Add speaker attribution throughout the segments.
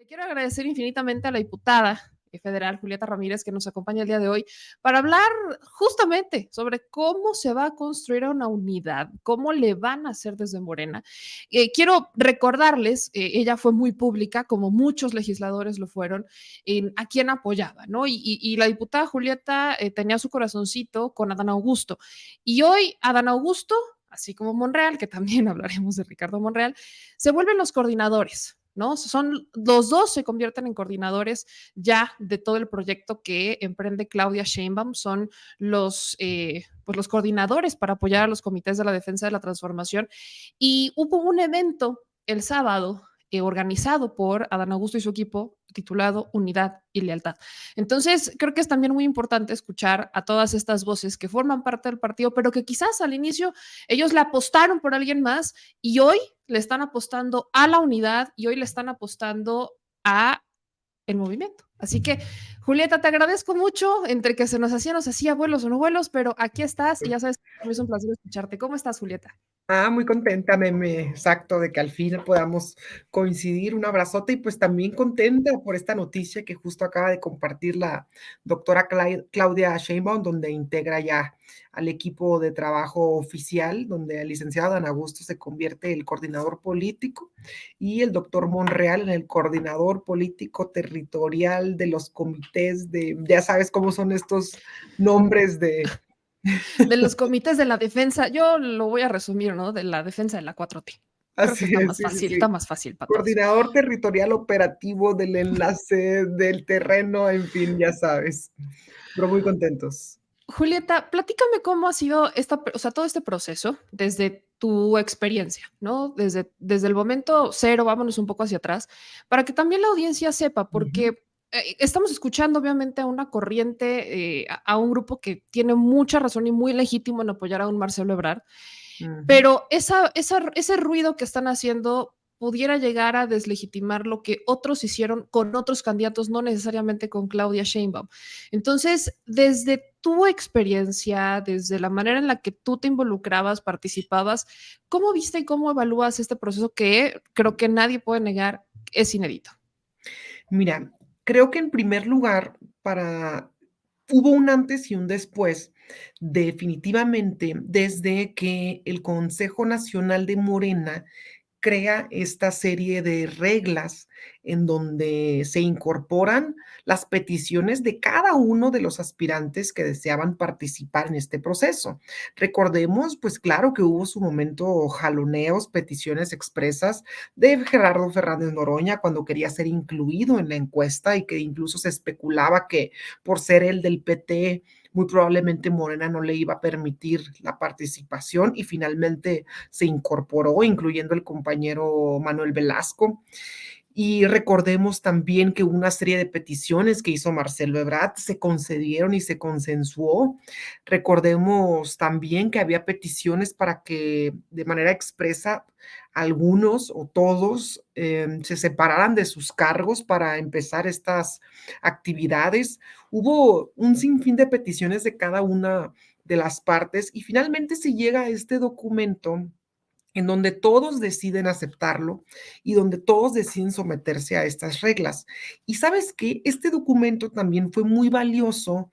Speaker 1: Le quiero agradecer infinitamente a la diputada federal Julieta Ramírez que nos acompaña el día de hoy para hablar justamente sobre cómo se va a construir una unidad, cómo le van a hacer desde Morena. Quiero recordarles, ella fue muy pública, como muchos legisladores lo fueron, en a quién apoyaba, ¿no? Y la diputada Julieta tenía su corazoncito con Adán Augusto. Y hoy Adán Augusto, así como Monreal, que también hablaremos de Ricardo Monreal, se vuelven los coordinadores, ¿no? Son los dos se convierten en coordinadores ya de todo el proyecto que emprende Claudia Sheinbaum, son pues los coordinadores para apoyar a los comités de la defensa de la transformación. Y hubo un evento el sábado organizado por Adán Augusto y su equipo titulado Unidad y Lealtad. Entonces, creo que es también muy importante escuchar a todas estas voces que forman parte del partido, pero que quizás al inicio ellos le apostaron por alguien más y hoy le están apostando a la unidad y hoy le están apostando a el movimiento. Así que, Julieta, te agradezco mucho. Entre que nos hacía vuelos o no vuelos, pero aquí estás y ya sabes, para mí es un placer escucharte. ¿Cómo estás, Julieta?
Speaker 2: Muy contenta, exacto, de que al fin podamos coincidir. Un abrazote y pues también contenta por esta noticia que justo acaba de compartir la doctora Claudia Sheinbaum, donde integra ya al equipo de trabajo oficial, donde el licenciado Dan Augusto se convierte en el coordinador político y el doctor Monreal en el coordinador político territorial de los comités ya sabes cómo son estos nombres de
Speaker 1: De los comités de la defensa, yo lo voy a resumir, ¿no? De la defensa de la 4T. Creo que
Speaker 2: Así es, sí, sí,
Speaker 1: está
Speaker 2: sí.
Speaker 1: más fácil para todos.
Speaker 2: Coordinador territorial operativo del enlace del terreno, en fin, ya sabes, pero muy contentos.
Speaker 1: Julieta, platícame cómo ha sido o sea, todo este proceso desde tu experiencia, ¿no? Desde el momento cero, vámonos un poco hacia atrás, para que también la audiencia sepa,
Speaker 2: Ujú,
Speaker 1: porque estamos escuchando obviamente a una corriente, a un grupo que tiene mucha razón y muy legítimo en apoyar a un Marcelo Ebrard,
Speaker 2: ujú.
Speaker 1: pero ese ruido que están haciendo pudiera llegar a deslegitimar lo que otros hicieron con otros candidatos, no necesariamente con Claudia Sheinbaum. Entonces, desde tu experiencia, desde la manera en la que tú te involucrabas, participabas, ¿cómo viste y cómo evalúas este proceso que creo que nadie puede negar es inédito?
Speaker 2: Mira, creo que en primer lugar, hubo un antes y un después, definitivamente, desde que el Consejo Nacional de Morena crea esta serie de reglas en donde se incorporan las peticiones de cada uno de los aspirantes que deseaban participar en este proceso. Recordemos, pues claro que hubo su momento jaloneos, peticiones expresas de Gerardo Fernández Noroña cuando quería ser incluido en la encuesta y que incluso se especulaba que por ser el del PT muy probablemente Morena no le iba a permitir la participación y finalmente se incorporó, incluyendo el compañero Manuel Velasco. Y recordemos también que una serie de peticiones que hizo Marcelo Ebrard se concedieron y se consensuó. Recordemos también que había peticiones para que de manera expresa algunos o todos se separaran de sus cargos para empezar estas actividades. Hubo un sinfín de peticiones de cada una de las partes y finalmente se llega a este documento en donde todos deciden aceptarlo y donde todos deciden someterse a estas reglas. Y sabes que este documento también fue muy valioso,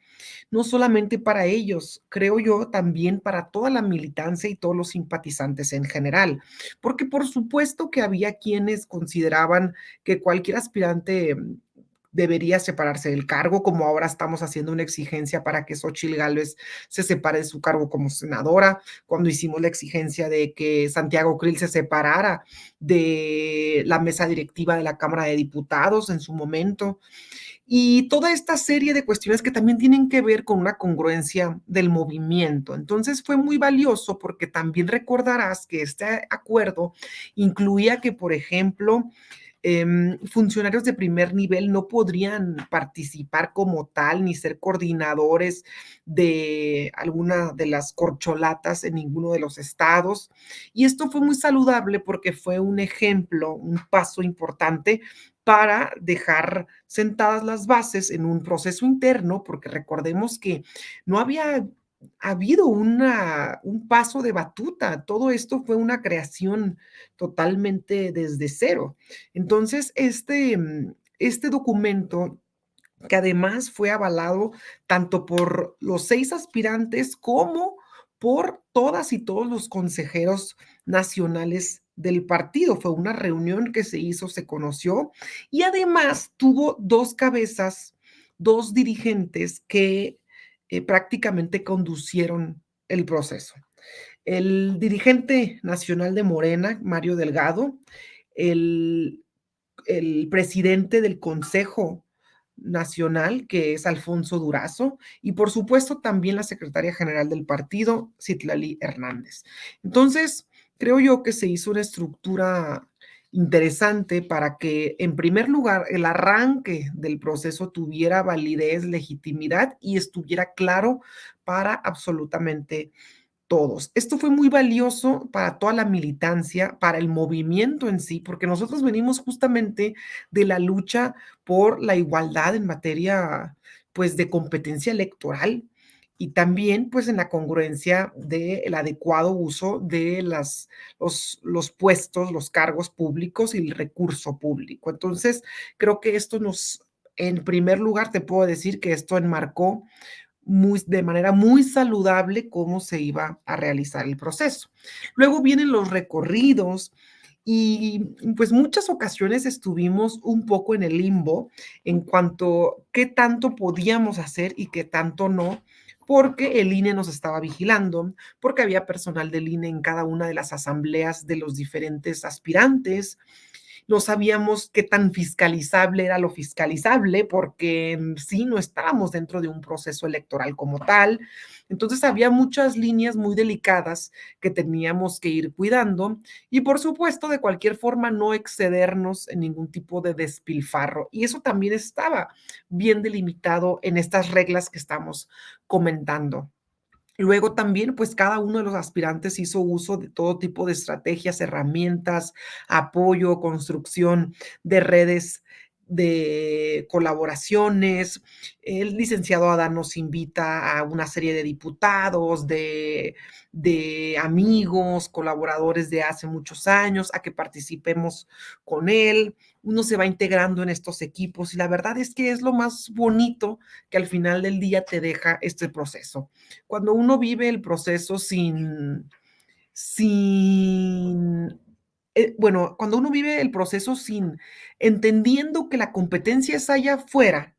Speaker 2: no solamente para ellos, creo yo, también para toda la militancia y todos los simpatizantes en general, porque por supuesto que había quienes consideraban que cualquier aspirante debería separarse del cargo, como ahora estamos haciendo una exigencia para que Xóchitl Gálvez se separe de su cargo como senadora, cuando hicimos la exigencia de que Santiago Krill se separara de la mesa directiva de la Cámara de Diputados en su momento, y toda esta serie de cuestiones que también tienen que ver con una congruencia del movimiento. Entonces fue muy valioso porque también recordarás que este acuerdo incluía que, por ejemplo, funcionarios de primer nivel no podrían participar como tal ni ser coordinadores de alguna de las corcholatas en ninguno de los estados. Y esto fue muy saludable porque fue un ejemplo, un paso importante para dejar sentadas las bases en un proceso interno, porque recordemos que no había habido un paso de batuta, todo esto fue una creación totalmente desde cero. Entonces, este documento, que además fue avalado tanto por los 6 aspirantes como por todas y todos los consejeros nacionales del partido. Fue una reunión que se hizo, se conoció y además tuvo 2 cabezas, 2 dirigentes que, prácticamente conducieron el proceso. El dirigente nacional de Morena, Mario Delgado, el presidente del Consejo Nacional, que es Alfonso Durazo, y por supuesto también la secretaria general del partido, Citlali Hernández. Entonces, creo yo que se hizo una estructura interesante para que, en primer lugar, el arranque del proceso tuviera validez, legitimidad y estuviera claro para absolutamente todos. Esto fue muy valioso para toda la militancia, para el movimiento en sí, porque nosotros venimos justamente de la lucha por la igualdad en materia, pues, de competencia electoral y también, pues, en la congruencia del adecuado uso de los puestos, los cargos públicos y el recurso público. Entonces, creo que esto nos en primer lugar, te puedo decir que esto enmarcó de manera muy saludable cómo se iba a realizar el proceso. Luego vienen los recorridos y pues muchas ocasiones estuvimos un poco en el limbo en cuanto qué tanto podíamos hacer y qué tanto no, porque el INE nos estaba vigilando, porque había personal del INE en cada una de las asambleas de los diferentes aspirantes, no sabíamos qué tan fiscalizable era lo fiscalizable, porque sí, no estábamos dentro de un proceso electoral como tal. Entonces había muchas líneas muy delicadas que teníamos que ir cuidando y por supuesto, de cualquier forma, no excedernos en ningún tipo de despilfarro. Y eso también estaba bien delimitado en estas reglas que estamos comentando. Luego también, pues cada uno de los aspirantes hizo uso de todo tipo de estrategias, herramientas, apoyo, construcción de redes de colaboraciones. El licenciado Adán nos invita a una serie de diputados, de amigos, colaboradores de hace muchos años, a que participemos con él. Uno se va integrando en estos equipos y la verdad es que es lo más bonito que al final del día te deja este proceso. Cuando uno vive el proceso sin bueno, cuando uno vive el proceso sin entendiendo que la competencia es allá afuera,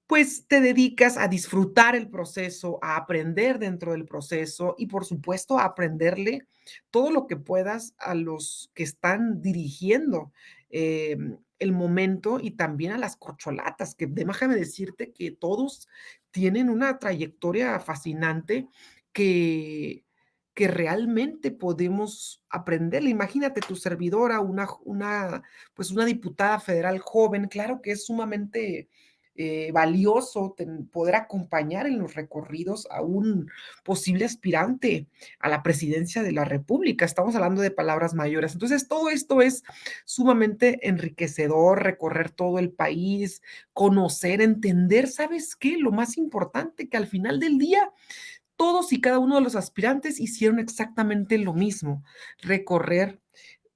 Speaker 2: pues te dedicas a disfrutar el proceso, a aprender dentro del proceso y, por supuesto, a aprenderle todo lo que puedas a los que están dirigiendo, el momento y también a las corcholatas, que déjame decirte que todos tienen una trayectoria fascinante que que realmente podemos aprenderle. Imagínate tu servidora, pues, una diputada federal joven, claro que es sumamente valioso poder acompañar en los recorridos a un posible aspirante a la presidencia de la República. Estamos hablando de palabras mayores. Entonces, todo esto es sumamente enriquecedor, recorrer todo el país, conocer, entender, ¿sabes qué? Lo más importante, que al final del día todos y cada uno de los aspirantes hicieron exactamente lo mismo, recorrer,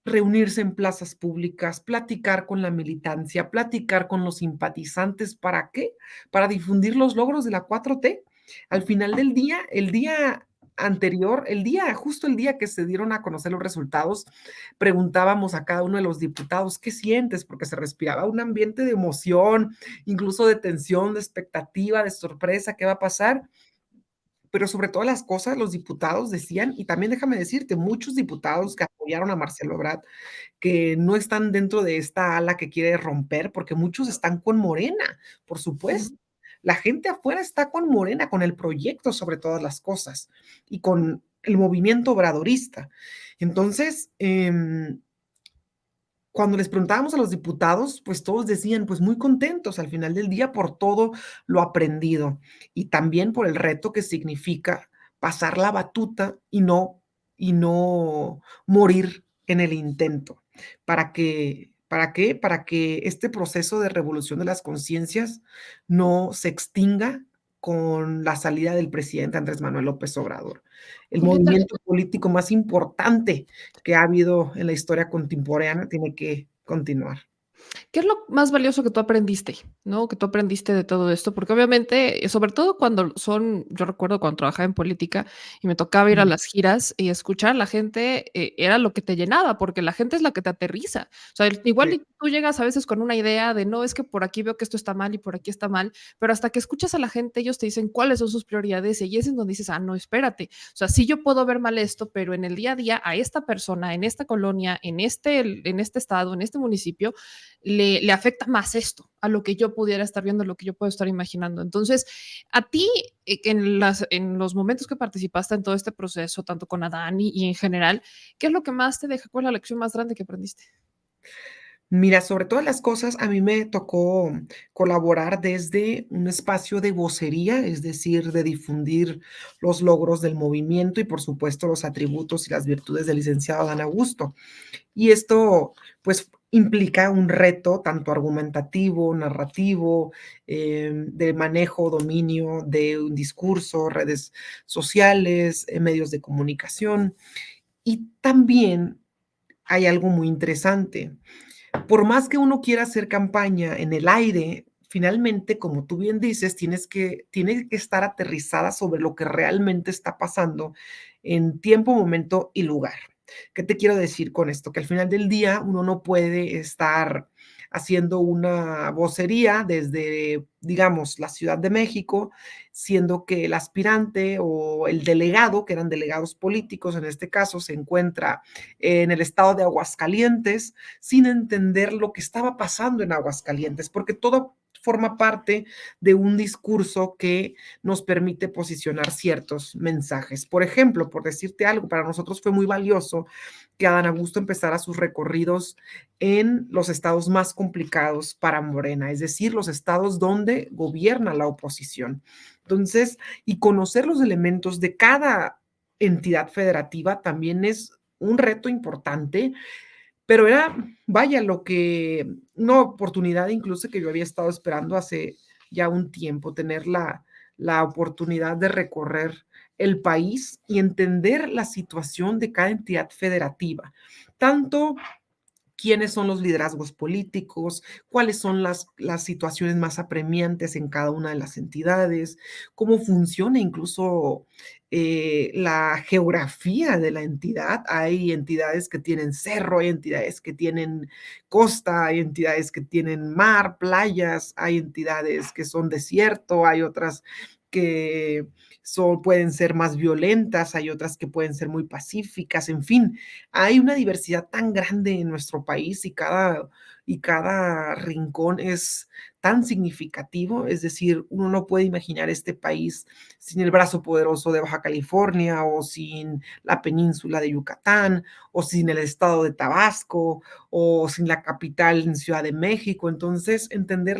Speaker 2: reunirse en plazas públicas, platicar con la militancia, platicar con los simpatizantes, ¿para qué? Para difundir los logros de la 4T. Al final del día, el día anterior, justo el día que se dieron a conocer los resultados, preguntábamos a cada uno de los diputados, ¿qué sientes? Porque se respiraba un ambiente de emoción, incluso de tensión, de expectativa, de sorpresa, ¿qué va a pasar? Pero sobre todas las cosas, los diputados decían, y también déjame decirte, muchos diputados que apoyaron a Marcelo Ebrard, que no están dentro de esta ala que quiere romper, porque muchos están con Morena, por supuesto.
Speaker 1: Ujú.
Speaker 2: La gente afuera está con Morena, con el proyecto sobre todas las cosas y con el movimiento obradorista. Entonces, cuando les preguntábamos a los diputados, pues todos decían, pues muy contentos al final del día por todo lo aprendido y también por el reto que significa pasar la batuta y no morir en el intento. ¿Para qué? Para que este proceso de revolución de las conciencias no se extinga con la salida del presidente Andrés Manuel López Obrador. El
Speaker 1: Julieta,
Speaker 2: movimiento político más importante que ha habido en la historia contemporánea tiene que continuar.
Speaker 1: ¿Qué es lo más valioso que tú aprendiste, no? Que tú aprendiste de todo esto, porque obviamente, sobre todo cuando son yo recuerdo cuando trabajaba en política y me tocaba ir a
Speaker 2: Mm,
Speaker 1: las giras y escuchar a la gente, era lo que te llenaba, porque la gente es la que te aterriza. O sea, igual
Speaker 2: sí,
Speaker 1: y tú llegas a veces con una idea de: "No, es que por aquí veo que esto está mal y por aquí está mal", pero hasta que escuchas a la gente, ellos te dicen cuáles son sus prioridades, y ahí es en donde dices: "Ah, no, espérate". O sea, sí yo puedo ver mal esto, pero en el día a día a esta persona, en esta colonia, en este estado, en este municipio, le afecta más esto a lo que yo pudiera estar viendo, lo que yo puedo estar imaginando. Entonces, a ti, en los momentos que participaste en todo este proceso, tanto con Adán y en general, ¿qué es lo que más te deja? ¿Cuál es la lección más grande que aprendiste?
Speaker 2: mira, sobre todas las cosas, a mí me tocó colaborar desde un espacio de vocería, es decir, de difundir los logros del movimiento y, por supuesto, los atributos y las virtudes del licenciado Adán Augusto. Y esto, pues, implica un reto tanto argumentativo, narrativo, de manejo, dominio de un discurso, redes sociales, medios de comunicación. Y también hay algo muy interesante. Por más que uno quiera hacer campaña en el aire, finalmente, como tú bien dices, tiene que estar aterrizada sobre lo que realmente está pasando en tiempo, momento y lugar. ¿Qué te quiero decir con esto? Que al final del día uno no puede estar haciendo una vocería desde, digamos, la Ciudad de México, siendo que el aspirante o el delegado, que eran delegados políticos en este caso, se encuentra en el estado de Aguascalientes, sin entender lo que estaba pasando en Aguascalientes, porque todo forma parte de un discurso que nos permite posicionar ciertos mensajes. Por ejemplo, por decirte algo, para nosotros fue muy valioso que Adán Augusto empezara sus recorridos en los estados más complicados para Morena, es decir, los estados donde gobierna la oposición. Entonces, y conocer los elementos de cada entidad federativa también es un reto importante, pero era, vaya, lo que una oportunidad incluso que yo había estado esperando hace ya un tiempo, tener la oportunidad de recorrer el país y entender la situación de cada entidad federativa, tanto quiénes son los liderazgos políticos, cuáles son las situaciones más apremiantes en cada una de las entidades, cómo funciona incluso la geografía de la entidad. Hay entidades que tienen cerro, hay entidades que tienen costa, hay entidades que tienen mar, playas, hay entidades que son desierto, hay otras que pueden ser más violentas, hay otras que pueden ser muy pacíficas, en fin, hay una diversidad tan grande en nuestro país y cada rincón es tan significativo, es decir, uno no puede imaginar este país sin el brazo poderoso de Baja California, o sin la península de Yucatán, o sin el estado de Tabasco, o sin la capital en Ciudad de México. Entonces, entender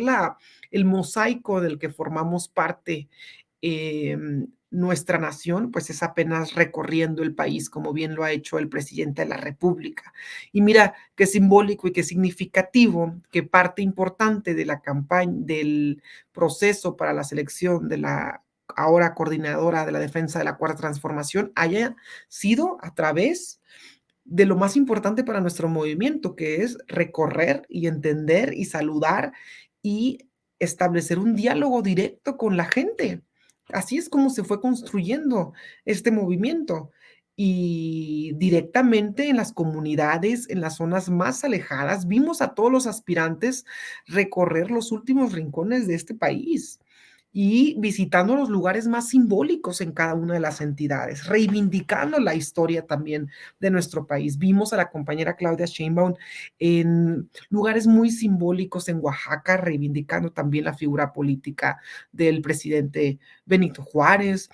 Speaker 2: el mosaico del que formamos parte, nuestra nación, pues es apenas recorriendo el país, como bien lo ha hecho el presidente de la República. Y mira qué simbólico y qué significativo que parte importante de la campaña, del proceso para la selección de la ahora coordinadora de la defensa de la Cuarta Transformación haya sido a través de lo más importante para nuestro movimiento, que es recorrer y entender y saludar y establecer un diálogo directo con la gente. Así es como se fue construyendo este movimiento. Y directamente en las comunidades, en las zonas más alejadas, vimos a todos los aspirantes recorrer los últimos rincones de este país y visitando los lugares más simbólicos en cada una de las entidades, reivindicando la historia también de nuestro país. Vimos a la compañera Claudia Sheinbaum en lugares muy simbólicos en Oaxaca, reivindicando también la figura política del presidente Benito Juárez.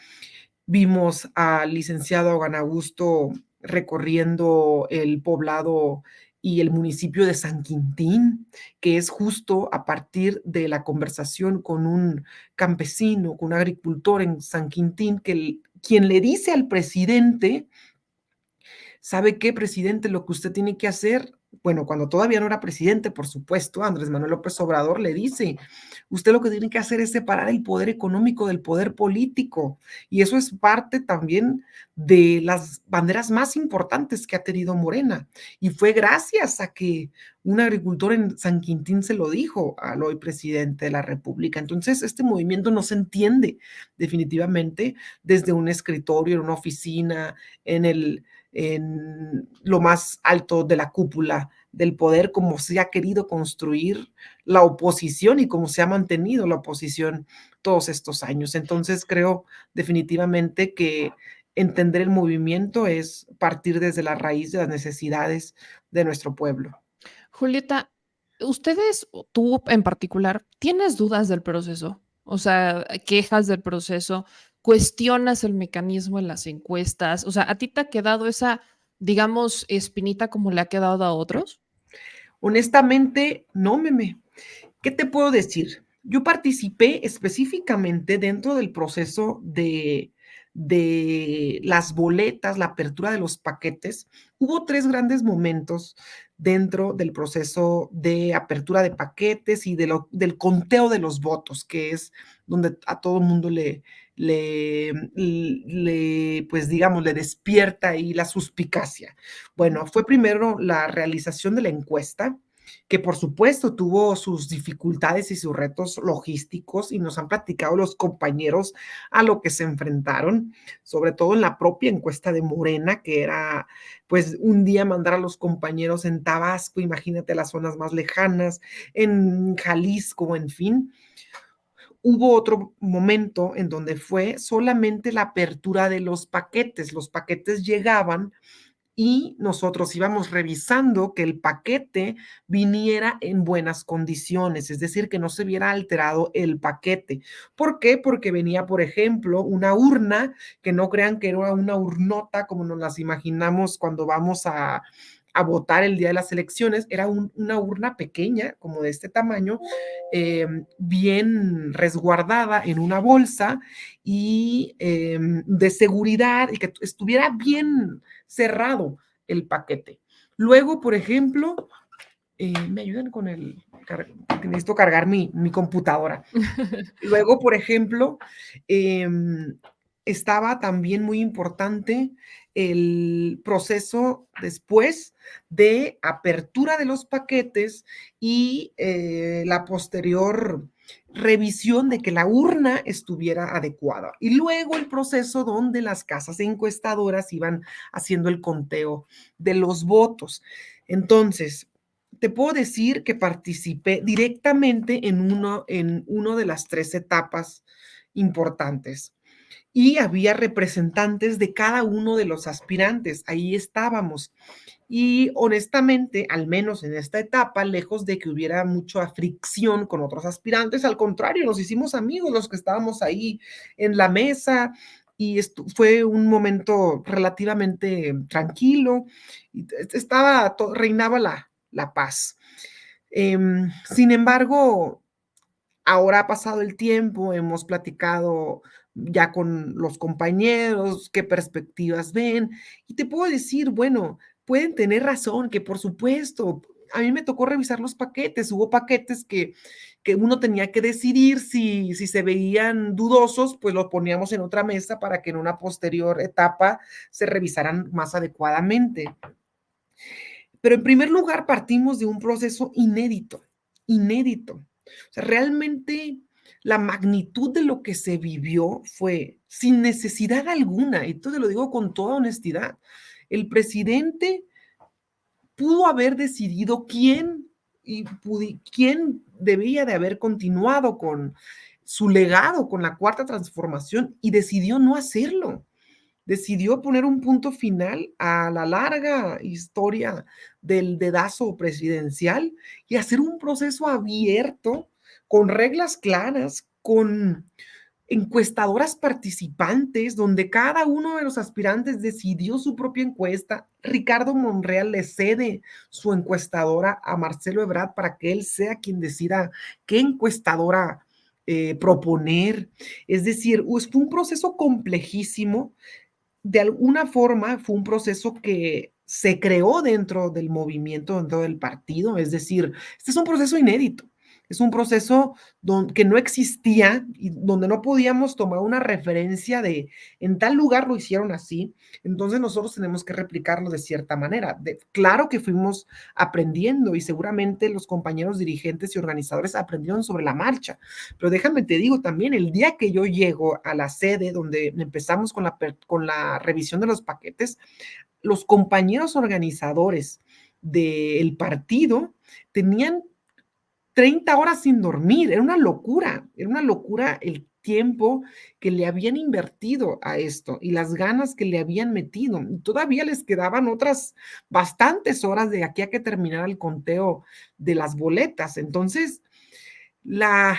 Speaker 2: Vimos al licenciado Adán Augusto recorriendo el poblado y el municipio de San Quintín, que es justo a partir de la conversación con un campesino, con un agricultor en San Quintín, quien le dice al presidente: ¿sabe qué, presidente? Lo que usted tiene que hacer bueno, cuando todavía no era presidente, por supuesto, Andrés Manuel López Obrador le dice: "Usted lo que tiene que hacer es separar el poder económico del poder político", y eso es parte también de las banderas más importantes que ha tenido Morena, y fue gracias a que un agricultor en San Quintín se lo dijo al hoy presidente de la república. Entonces, este movimiento no se entiende definitivamente desde un escritorio, en una oficina, en lo más alto de la cúpula del poder, como se ha querido construir la oposición y como se ha mantenido la oposición todos estos años. Entonces, creo definitivamente que entender el movimiento es partir desde la raíz de las necesidades de nuestro pueblo.
Speaker 1: Julieta, ustedes, o tú en particular, ¿tienes dudas del proceso? O sea, quejas del proceso, cuestionas el mecanismo en las encuestas. O sea, ¿a ti te ha quedado esa, digamos, espinita como le ha quedado a otros?
Speaker 2: Honestamente, no, meme. ¿Qué te puedo decir? Yo participé específicamente dentro del proceso de las boletas, la apertura de los paquetes. Hubo 3 grandes momentos dentro del proceso de apertura de paquetes y del conteo de los votos, que es donde a todo el mundo pues, digamos, le despierta ahí la suspicacia. Bueno, fue primero la realización de la encuesta, que por supuesto tuvo sus dificultades y sus retos logísticos y nos han platicado los compañeros a lo que se enfrentaron, sobre todo en la propia encuesta de Morena, que era pues un día mandar a los compañeros en Tabasco, imagínate las zonas más lejanas, en Jalisco, en fin. Hubo otro momento en donde fue solamente la apertura de los paquetes llegaban y nosotros íbamos revisando que el paquete viniera en buenas condiciones, es decir, que no se viera alterado el paquete. ¿Por qué? Porque venía, por ejemplo, una urna, que no crean que era una urnota como nos las imaginamos cuando vamos a votar el día de las elecciones, era una urna pequeña, como de este tamaño, bien resguardada en una bolsa y de seguridad y que estuviera bien cerrado el paquete. Luego, por ejemplo, me ayudan con porque necesito cargar mi computadora. Luego, por ejemplo, estaba también muy importante el proceso después de apertura de los paquetes y la posterior revisión de que la urna estuviera adecuada. Y luego el proceso donde las casas encuestadoras iban haciendo el conteo de los votos. Entonces, te puedo decir que participé directamente en uno de las 3 etapas importantes y había representantes de cada uno de los aspirantes, ahí estábamos. Y honestamente, al menos en esta etapa, lejos de que hubiera mucha fricción con otros aspirantes, al contrario, nos hicimos amigos los que estábamos ahí en la mesa y fue un momento relativamente tranquilo y reinaba la paz. Sin embargo, ahora ha pasado el tiempo, hemos platicado ya con los compañeros, qué perspectivas ven, y te puedo decir, bueno, pueden tener razón, que por supuesto, a mí me tocó revisar los paquetes, hubo paquetes que uno tenía que decidir si se veían dudosos, pues lo poníamos en otra mesa para que en una posterior etapa se revisaran más adecuadamente. Pero en primer lugar, partimos de un proceso inédito, inédito. O sea, realmente la magnitud de lo que se vivió fue sin necesidad alguna, y esto te lo digo con toda honestidad. El presidente pudo haber decidido quién debía de haber continuado con su legado, con la cuarta transformación, y decidió no hacerlo. Decidió poner un punto final a la larga historia del dedazo presidencial y hacer un proceso abierto, con reglas claras, con encuestadoras participantes, donde cada uno de los aspirantes decidió su propia encuesta. Ricardo Monreal le cede su encuestadora a Marcelo Ebrard para que él sea quien decida qué encuestadora proponer. Es decir, fue un proceso complejísimo. De alguna forma fue un proceso que se creó dentro del movimiento, dentro del partido. Es decir, este es un proceso inédito. Es un proceso que no existía y donde no podíamos tomar una referencia de en tal lugar lo hicieron así, entonces nosotros tenemos que replicarlo de cierta manera. Claro que fuimos aprendiendo y seguramente los compañeros dirigentes y organizadores aprendieron sobre la marcha, pero déjame te digo también, el día que yo llego a la sede donde empezamos con la revisión de los paquetes, los compañeros organizadores del partido tenían 30 horas sin dormir, era una locura el tiempo que le habían invertido a esto y las ganas que le habían metido. Y todavía les quedaban otras bastantes horas de aquí a que terminara el conteo de las boletas. Entonces, la,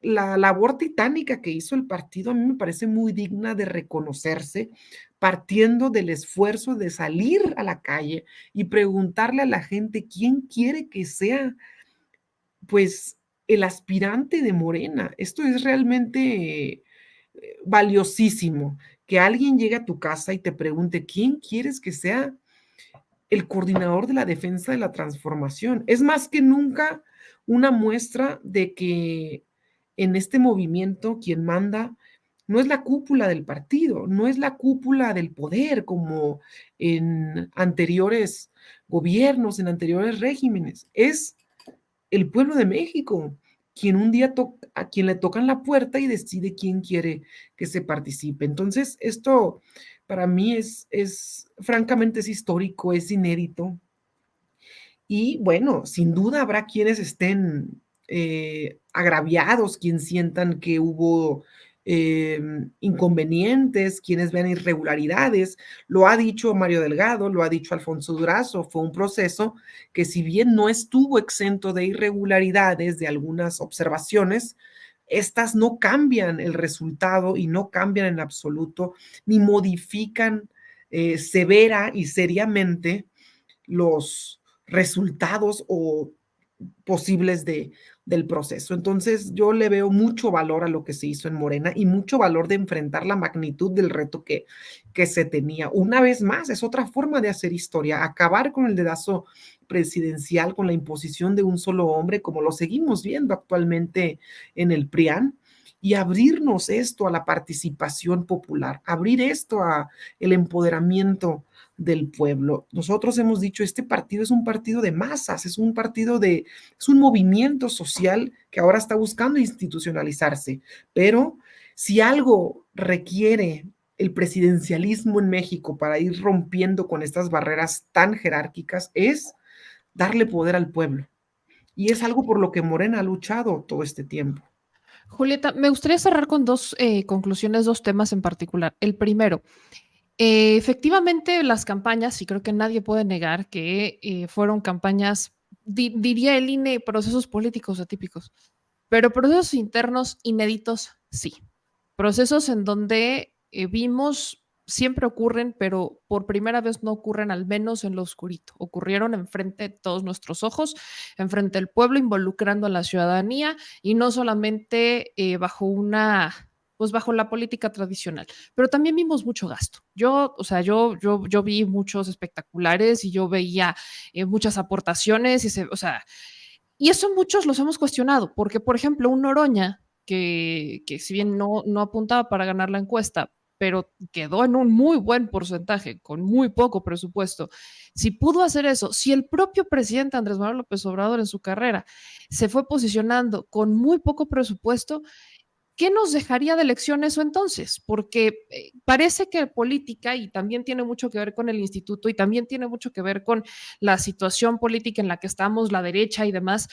Speaker 2: la labor titánica que hizo el partido a mí me parece muy digna de reconocerse, partiendo del esfuerzo de salir a la calle y preguntarle a la gente quién quiere que sea, pues, el aspirante de Morena. Esto es realmente valiosísimo, que alguien llegue a tu casa y te pregunte quién quieres que sea el coordinador de la defensa de la transformación. Es más que nunca una muestra de que en este movimiento quien manda no es la cúpula del partido, no es la cúpula del poder como en anteriores gobiernos, en anteriores regímenes, es el pueblo de México, quien un día a quien le tocan la puerta y decide quién quiere que se participe. Entonces, esto para mí francamente es histórico, es inédito. Y bueno, sin duda habrá quienes estén agraviados, quienes sientan que hubo inconvenientes, quienes vean irregularidades. Lo ha dicho Mario Delgado, lo ha dicho Alfonso Durazo, fue un proceso que si bien no estuvo exento de irregularidades, de algunas observaciones, estas no cambian el resultado y no cambian en absoluto, ni modifican severa y seriamente los resultados o posibles del proceso. Entonces, yo le veo mucho valor a lo que se hizo en Morena y mucho valor de enfrentar la magnitud del reto que se tenía. Una vez más, es otra forma de hacer historia, acabar con el dedazo presidencial, con la imposición de un solo hombre, como lo seguimos viendo actualmente en el PRIAN, y abrirnos esto a la participación popular, abrir esto a el empoderamiento del pueblo. Nosotros hemos dicho, este partido es un partido de masas, es un movimiento social que ahora está buscando institucionalizarse, pero si algo requiere el presidencialismo en México para ir rompiendo con estas barreras tan jerárquicas es darle poder al pueblo. Y es algo por lo que Morena ha luchado todo este tiempo.
Speaker 1: Julieta, me gustaría cerrar con dos conclusiones, dos temas en particular. El primero, efectivamente las campañas, y creo que nadie puede negar que fueron campañas, diría el INE, procesos políticos atípicos, pero procesos internos inéditos, sí. Procesos en donde vimos, siempre ocurren, pero por primera vez no ocurren al menos en lo oscurito. Ocurrieron enfrente de todos nuestros ojos, enfrente del pueblo, involucrando a la ciudadanía y no solamente bajo una pues bajo la política tradicional, pero también vimos mucho gasto. Yo vi muchos espectaculares y yo veía muchas aportaciones y eso muchos los hemos cuestionado, porque por ejemplo un Noroña que si bien no apuntaba para ganar la encuesta, pero quedó en un muy buen porcentaje, con muy poco presupuesto. Si pudo hacer eso, si el propio presidente Andrés Manuel López Obrador en su carrera se fue posicionando con muy poco presupuesto, ¿qué nos dejaría de lección eso entonces? Porque parece que política, y también tiene mucho que ver con el instituto, y también tiene mucho que ver con la situación política en la que estamos, la derecha y demás,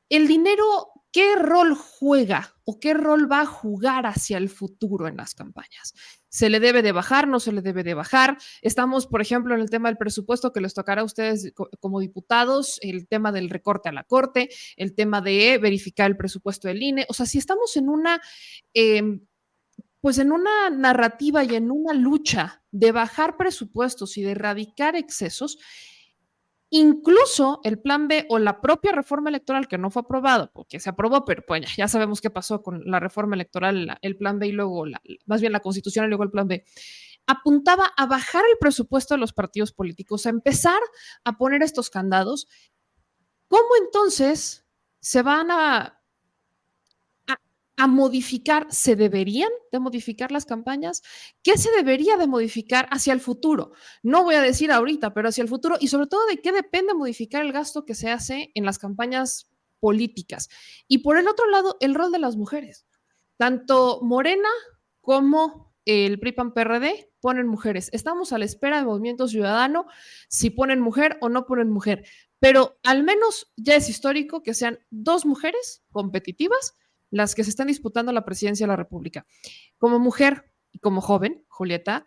Speaker 1: el dinero, ¿qué rol juega o qué rol va a jugar hacia el futuro en las campañas? ¿Se le debe de bajar? ¿No se le debe de bajar? Estamos, por ejemplo, en el tema del presupuesto que les tocará a ustedes como diputados, el tema del recorte a la Corte, el tema de verificar el presupuesto del INE. O sea, si estamos en eh, pues en una narrativa y en una lucha de bajar presupuestos y de erradicar excesos, incluso el plan B o la propia reforma electoral que no fue aprobado, porque se aprobó, pero pues ya sabemos qué pasó con la reforma electoral, el plan B y luego, más bien la constitución y luego el plan B. apuntaba a bajar el presupuesto de los partidos políticos, a empezar a poner estos candados. ¿Cómo entonces se van a modificar? ¿Se deberían de modificar las campañas? ¿Qué se debería de modificar hacia el futuro? No voy a decir ahorita, pero hacia el futuro, y sobre todo de qué depende modificar el gasto que se hace en las campañas políticas. Y por el otro lado, el rol de las mujeres. Tanto Morena como el PRI-PAN-PRD ponen mujeres. Estamos a la espera de Movimiento Ciudadano si ponen mujer o no ponen mujer, pero al menos ya es histórico que sean dos mujeres competitivas las que se están disputando la presidencia de la República. Como mujer y como joven, Julieta,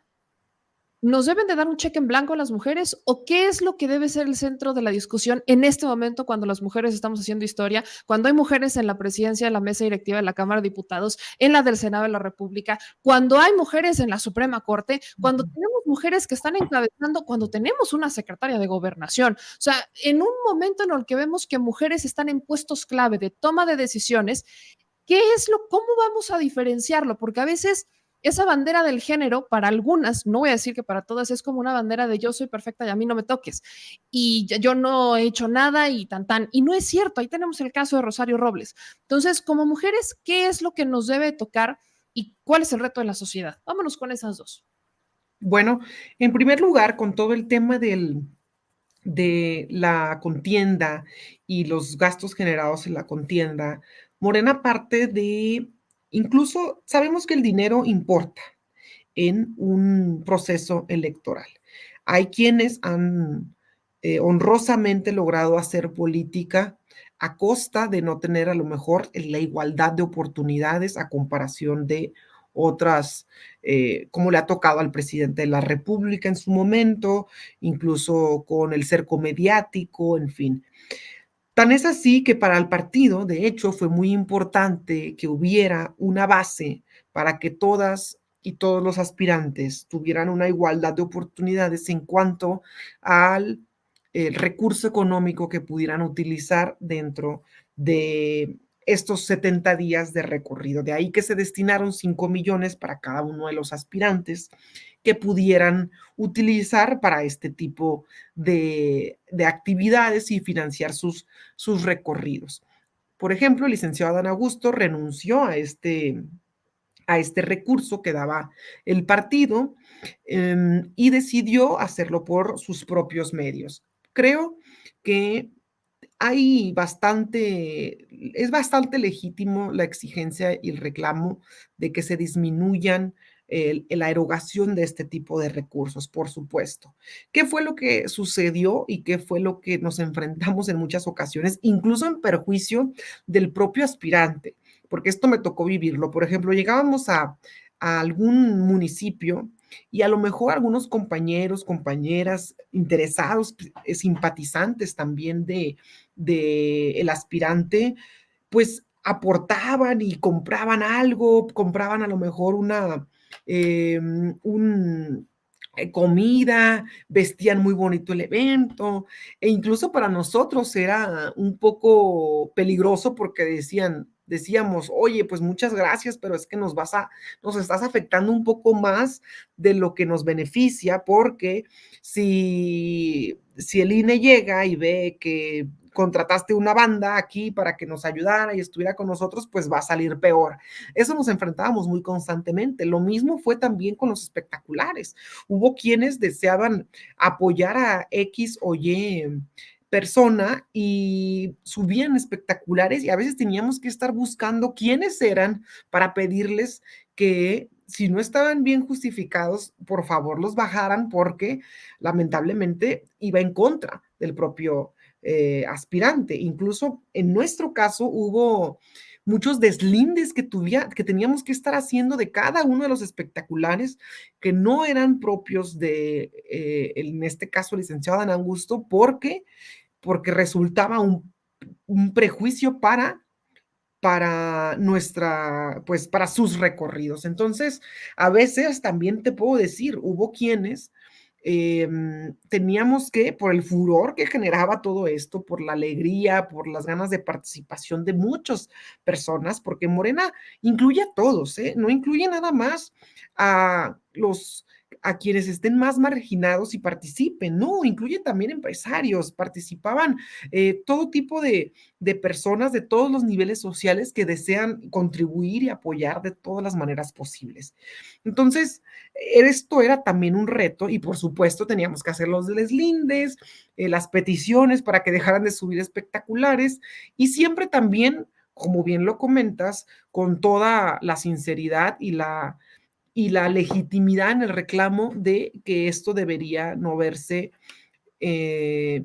Speaker 1: ¿nos deben de dar un cheque en blanco a las mujeres o qué es lo que debe ser el centro de la discusión en este momento cuando las mujeres estamos haciendo historia, cuando hay mujeres en la presidencia de la mesa directiva de la Cámara de Diputados, en la del Senado de la República, cuando hay mujeres en la Suprema Corte, cuando tenemos mujeres que están encabezando, cuando tenemos una secretaria de gobernación? O sea, en un momento en el que vemos que mujeres están en puestos clave de toma de decisiones, ¿cómo vamos a diferenciarlo? Porque a veces esa bandera del género, para algunas, no voy a decir que para todas, es como una bandera de yo soy perfecta y a mí no me toques. Y yo no he hecho nada y tan tan. Y no es cierto, ahí tenemos el caso de Rosario Robles. Entonces, como mujeres, ¿qué es lo que nos debe tocar y cuál es el reto de la sociedad? Vámonos con esas dos.
Speaker 2: Bueno, en primer lugar, con todo el tema de la contienda y los gastos generados en la contienda, Morena parte de, incluso sabemos que el dinero importa en un proceso electoral. Hay quienes han honrosamente logrado hacer política a costa de no tener a lo mejor la igualdad de oportunidades a comparación de otras, como le ha tocado al presidente de la República en su momento, incluso con el cerco mediático, en fin. Tan es así que para el partido, de hecho, fue muy importante que hubiera una base para que todas y todos los aspirantes tuvieran una igualdad de oportunidades en cuanto al recurso económico que pudieran utilizar dentro de estos 70 días de recorrido. De ahí que se destinaron 5 millones para cada uno de los aspirantes que pudieran utilizar para este tipo de actividades y financiar sus recorridos. Por ejemplo, el licenciado Adán Augusto renunció a este recurso que daba el partido y decidió hacerlo por sus propios medios. Creo que hay bastante, es bastante legítimo la exigencia y el reclamo de que se disminuyan la erogación de este tipo de recursos, por supuesto. ¿Qué fue lo que sucedió y qué fue lo que nos enfrentamos en muchas ocasiones, incluso en perjuicio del propio aspirante? Porque esto me tocó vivirlo. Por ejemplo, llegábamos a algún municipio y a lo mejor algunos compañeros, compañeras interesados, simpatizantes también de el aspirante, pues aportaban y compraban algo, compraban a lo mejor una, comida, vestían muy bonito el evento, e incluso para nosotros era un poco peligroso porque decíamos, oye, pues muchas gracias, pero es que nos estás afectando un poco más de lo que nos beneficia, porque si el INE llega y ve que contrataste una banda aquí para que nos ayudara y estuviera con nosotros, pues va a salir peor. Eso nos enfrentábamos muy constantemente. Lo mismo fue también con los espectaculares. Hubo quienes deseaban apoyar a X o Y persona y subían espectaculares y a veces teníamos que estar buscando quiénes eran para pedirles que si no estaban bien justificados, por favor los bajaran porque lamentablemente iba en contra del propio aspirante. Incluso en nuestro caso hubo muchos deslindes que teníamos que estar haciendo de cada uno de los espectaculares que no eran propios de, en este caso, el licenciado Dan Augusto, porque resultaba un prejuicio para nuestra, pues para sus recorridos. Entonces, a veces también te puedo decir, hubo quienes teníamos que, por el furor que generaba todo esto, por la alegría, por las ganas de participación de muchas personas, porque Morena incluye a todos, ¿eh? No incluye nada más a los a quienes estén más marginados y participen, no, incluye también empresarios, participaban todo tipo de personas de todos los niveles sociales que desean contribuir y apoyar de todas las maneras posibles. Entonces, esto era también un reto y por supuesto teníamos que hacer los deslindes, las peticiones para que dejaran de subir espectaculares y siempre también, como bien lo comentas, con toda la sinceridad y la legitimidad en el reclamo de que esto debería no verse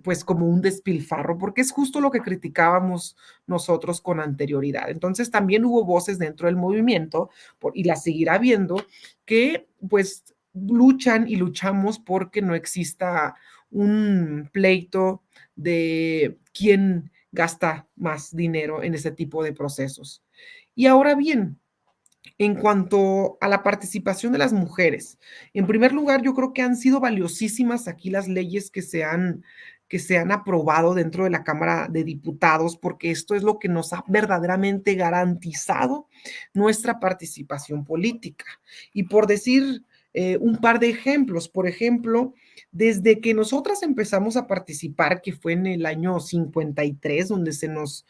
Speaker 2: pues como un despilfarro, porque es justo lo que criticábamos nosotros con anterioridad. Entonces también hubo voces dentro del movimiento, y las seguirá habiendo, que pues luchan y luchamos porque no exista un pleito de quién gasta más dinero en ese tipo de procesos. Y ahora bien, en cuanto a la participación de las mujeres, en primer lugar, yo creo que han sido valiosísimas aquí las leyes que se han aprobado dentro de la Cámara de Diputados, porque esto es lo que nos ha verdaderamente garantizado nuestra participación política. Y por decir un par de ejemplos, por ejemplo, desde que nosotras empezamos a participar, que fue en el año 53, donde se nos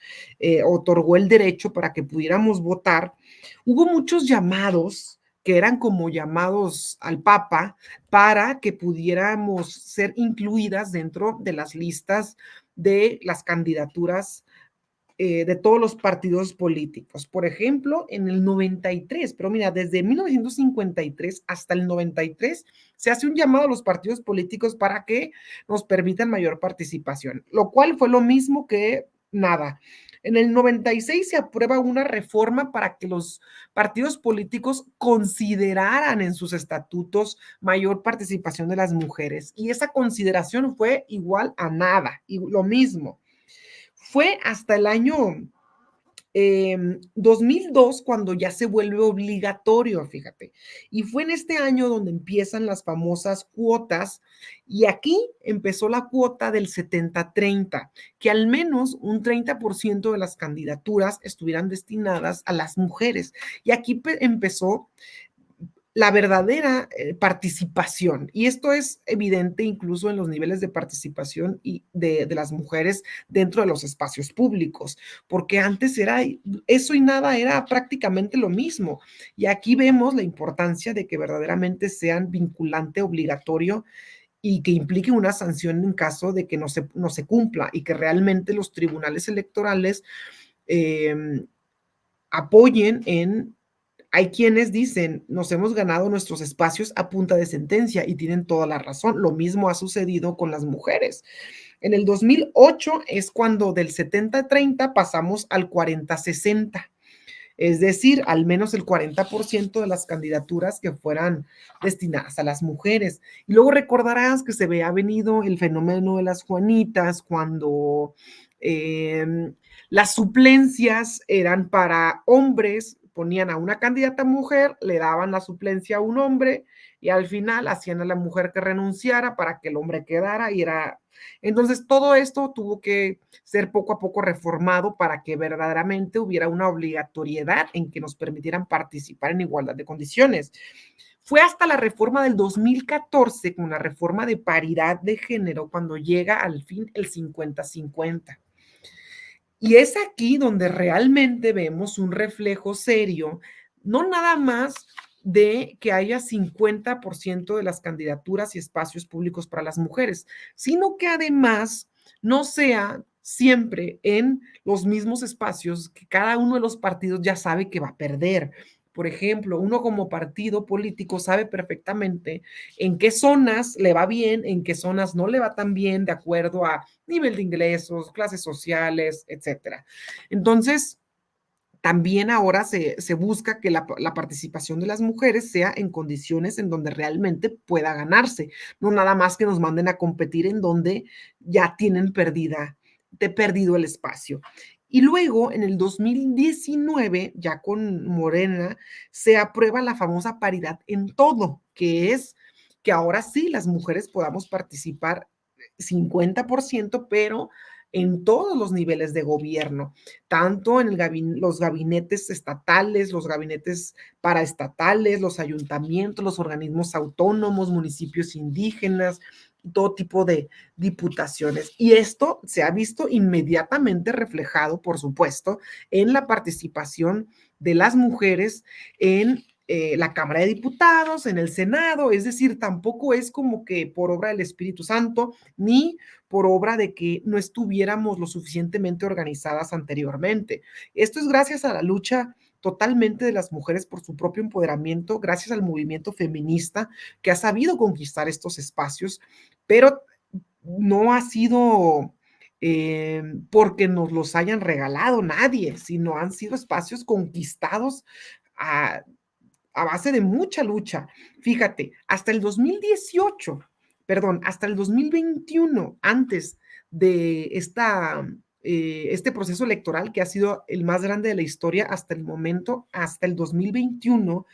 Speaker 2: otorgó el derecho para que pudiéramos votar, hubo muchos llamados que eran como llamados al Papa para que pudiéramos ser incluidas dentro de las listas de las candidaturas de todos los partidos políticos. Por ejemplo, en el 93, pero mira, desde 1953 hasta el 93 se hace un llamado a los partidos políticos para que nos permitan mayor participación, lo cual fue lo mismo que nada. En el 96 se aprueba una reforma para que los partidos políticos consideraran en sus estatutos mayor participación de las mujeres. Y esa consideración fue igual a nada, y lo mismo. Fue hasta el año 2002 cuando ya se vuelve obligatorio, fíjate. Y fue en este año donde empiezan las famosas cuotas y aquí empezó la cuota del 70-30, que al menos un 30% de las candidaturas estuvieran destinadas a las mujeres. Y aquí empezó la verdadera participación. Y esto es evidente incluso en los niveles de participación y de las mujeres dentro de los espacios públicos, porque antes era eso y nada, era prácticamente lo mismo. Y aquí vemos la importancia de que verdaderamente sean vinculante, obligatorio y que implique una sanción en caso de que no se cumpla y que realmente los tribunales electorales eh, apoyen en hay quienes dicen, nos hemos ganado nuestros espacios a punta de sentencia y tienen toda la razón. Lo mismo ha sucedido con las mujeres. En el 2008 es cuando del 70-30 pasamos al 40-60, es decir, al menos el 40% de las candidaturas que fueran destinadas a las mujeres. Y luego recordarás que se había venido el fenómeno de las Juanitas cuando las suplencias eran para hombres, ponían a una candidata mujer, le daban la suplencia a un hombre y al final hacían a la mujer que renunciara para que el hombre quedara y era... Entonces todo esto tuvo que ser poco a poco reformado para que verdaderamente hubiera una obligatoriedad en que nos permitieran participar en igualdad de condiciones. Fue hasta la reforma del 2014, con la reforma de paridad de género, cuando llega al fin el 50-50. Y es aquí donde realmente vemos un reflejo serio, no nada más de que haya 50% de las candidaturas y espacios públicos para las mujeres, sino que además no sea siempre en los mismos espacios que cada uno de los partidos ya sabe que va a perder. Por ejemplo, uno como partido político sabe perfectamente en qué zonas le va bien, en qué zonas no le va tan bien, de acuerdo a nivel de ingresos, clases sociales, etcétera. Entonces, también ahora se busca que la participación de las mujeres sea en condiciones en donde realmente pueda ganarse, no nada más que nos manden a competir en donde ya tienen perdido el espacio. Y luego, en el 2019, ya con Morena, se aprueba la famosa paridad en todo, que es que ahora sí las mujeres podamos participar 50%, pero en todos los niveles de gobierno, tanto en los gabinetes estatales, los gabinetes paraestatales, los ayuntamientos, los organismos autónomos, municipios indígenas, todo tipo de diputaciones. Y esto se ha visto inmediatamente reflejado, por supuesto, en la participación de las mujeres en la Cámara de Diputados, en el Senado, es decir, tampoco es como que por obra del Espíritu Santo, ni por obra de que no estuviéramos lo suficientemente organizadas anteriormente. Esto es gracias a la lucha totalmente de las mujeres por su propio empoderamiento, gracias al movimiento feminista que ha sabido conquistar estos espacios, pero no ha sido porque nos los hayan regalado nadie, sino han sido espacios conquistados a, a base de mucha lucha. Fíjate, hasta el 2018, perdón, hasta el 2021, antes de este proceso electoral que ha sido el más grande de la historia hasta el momento, hasta el 2021,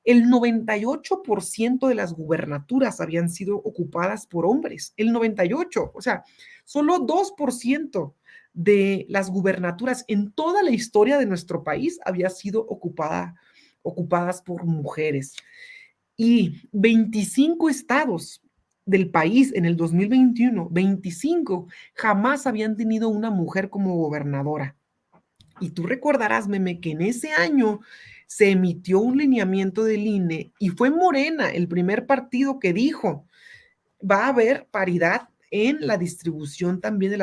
Speaker 2: el 98% de las gubernaturas habían sido ocupadas por hombres, el 98%, o sea, solo 2% de las gubernaturas en toda la historia de nuestro país había sido ocupadas por mujeres. Y 25 estados del país en el 2021, 25 jamás habían tenido una mujer como gobernadora. Y tú recordarás, Meme, que en ese año se emitió un lineamiento del INE y fue Morena el primer partido que dijo, va a haber paridad en la distribución también de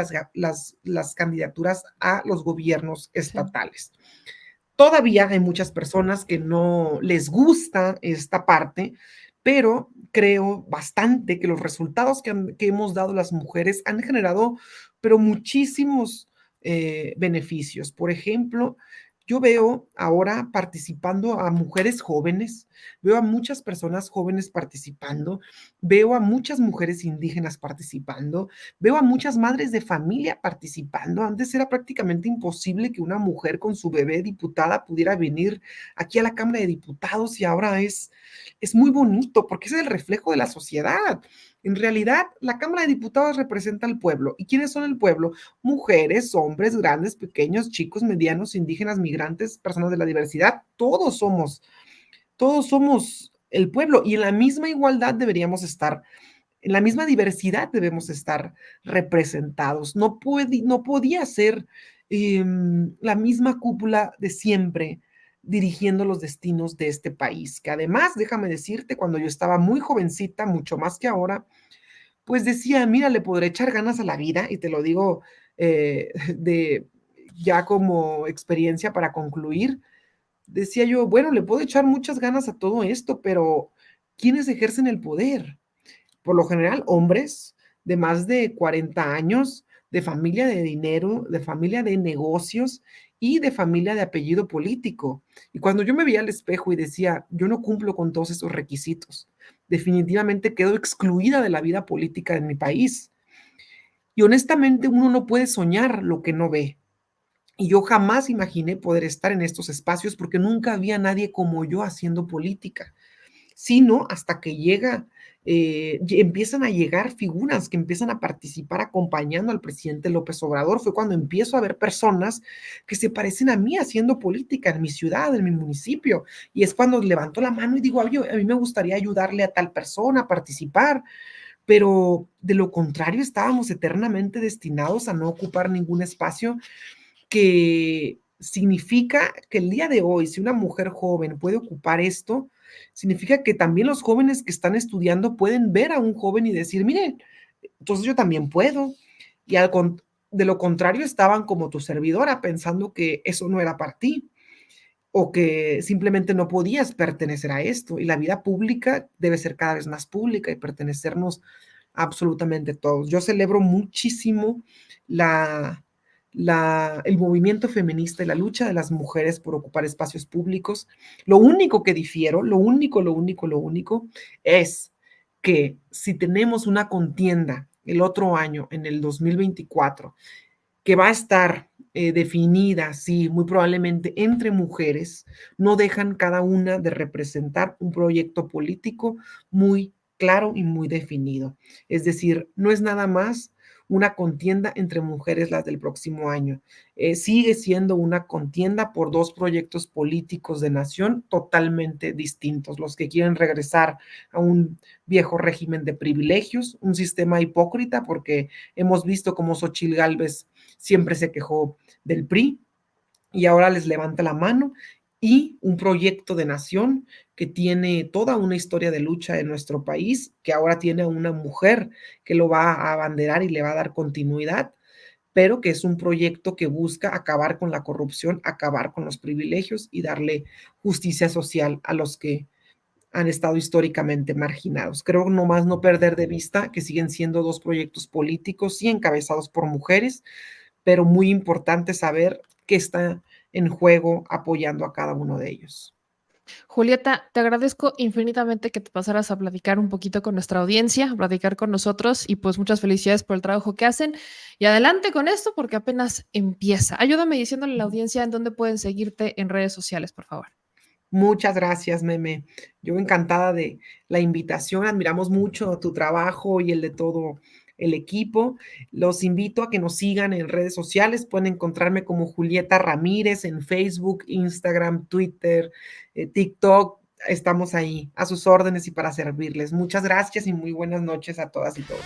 Speaker 2: las candidaturas a los gobiernos
Speaker 1: Sí.
Speaker 2: estatales. Todavía hay muchas personas que no les gusta esta parte, pero creo bastante que los resultados que hemos dado las mujeres han generado, pero muchísimos beneficios. Por ejemplo, yo veo ahora participando a mujeres jóvenes, veo a muchas personas jóvenes participando, veo a muchas mujeres indígenas participando, veo a muchas madres de familia participando. Antes era prácticamente imposible que una mujer con su bebé diputada pudiera venir aquí a la Cámara de Diputados y ahora es muy bonito porque es el reflejo de la sociedad. En realidad, la Cámara de Diputados representa al pueblo. ¿Y quiénes son el pueblo? Mujeres, hombres, grandes, pequeños, chicos, medianos, indígenas, migrantes, personas de la diversidad. Todos somos el pueblo y en la misma igualdad deberíamos estar, en la misma diversidad debemos estar representados. No podía ser la misma cúpula de siempre dirigiendo los destinos de este país, que además, déjame decirte, cuando yo estaba muy jovencita, mucho más que ahora, pues decía, mira, le podré echar ganas a la vida, y te lo digo de ya como experiencia para concluir, decía yo, bueno, le puedo echar muchas ganas a todo esto, pero ¿quiénes ejercen el poder? Por lo general, hombres de más de 40 años, de familia de dinero, de familia de negocios y de familia de apellido político. Y cuando yo me veía al espejo y decía, yo no cumplo con todos esos requisitos, definitivamente quedo excluida de la vida política de mi país. Y honestamente uno no puede soñar lo que no ve. Y yo jamás imaginé poder estar en estos espacios porque nunca había nadie como yo haciendo política, sino hasta que empiezan a llegar figuras que empiezan a participar acompañando al presidente López Obrador. Fue cuando empiezo a ver personas que se parecen a mí haciendo política en mi ciudad, en mi municipio. Y es cuando levanto la mano y digo, "Oye, a mí me gustaría ayudarle a tal persona a participar, pero de lo contrario estábamos eternamente destinados a no ocupar ningún espacio que significa que el día de hoy, si una mujer joven puede ocupar esto, significa que también los jóvenes que están estudiando pueden ver a un joven y decir, miren, entonces yo también puedo. Y de lo contrario, estaban como tu servidora pensando que eso no era para ti o que simplemente no podías pertenecer a esto. Y la vida pública debe ser cada vez más pública y pertenecernos a absolutamente todos. Yo celebro muchísimo la, el movimiento feminista y la lucha de las mujeres por ocupar espacios públicos. Lo único que difiero, lo único es que si tenemos una contienda el otro año, en el 2024, que va a estar definida, sí, muy probablemente entre mujeres, no dejan cada una de representar un proyecto político muy claro y muy definido. Es decir, no es nada más una contienda entre mujeres las del próximo año. Sigue siendo una contienda por dos proyectos políticos de nación totalmente distintos, los que quieren regresar a un viejo régimen de privilegios, un sistema hipócrita, porque hemos visto cómo Xóchitl Gálvez siempre se quejó del PRI y ahora les levanta la mano, y un proyecto de nación que tiene toda una historia de lucha en nuestro país, que ahora tiene a una mujer que lo va a abanderar y le va a dar continuidad, pero que es un proyecto que busca acabar con la corrupción, acabar con los privilegios y darle justicia social a los que han estado históricamente marginados. Creo nomás no perder de vista que siguen siendo dos proyectos políticos, sí encabezados por mujeres, pero muy importante saber qué está en juego apoyando a cada uno de ellos.
Speaker 1: Julieta, te agradezco infinitamente que te pasaras a platicar un poquito con nuestra audiencia, a platicar con nosotros y pues muchas felicidades por el trabajo que hacen. Y adelante con esto porque apenas empieza. Ayúdame diciéndole a la audiencia en dónde pueden seguirte en redes sociales, por favor.
Speaker 2: Muchas gracias, Meme. Yo encantada de la invitación. Admiramos mucho tu trabajo y el de todo el equipo. Los invito a que nos sigan en redes sociales. Pueden encontrarme como Julieta Ramírez en Facebook, Instagram, Twitter, TikTok. Estamos ahí a sus órdenes y para servirles. Muchas gracias y muy buenas noches a todas y todos.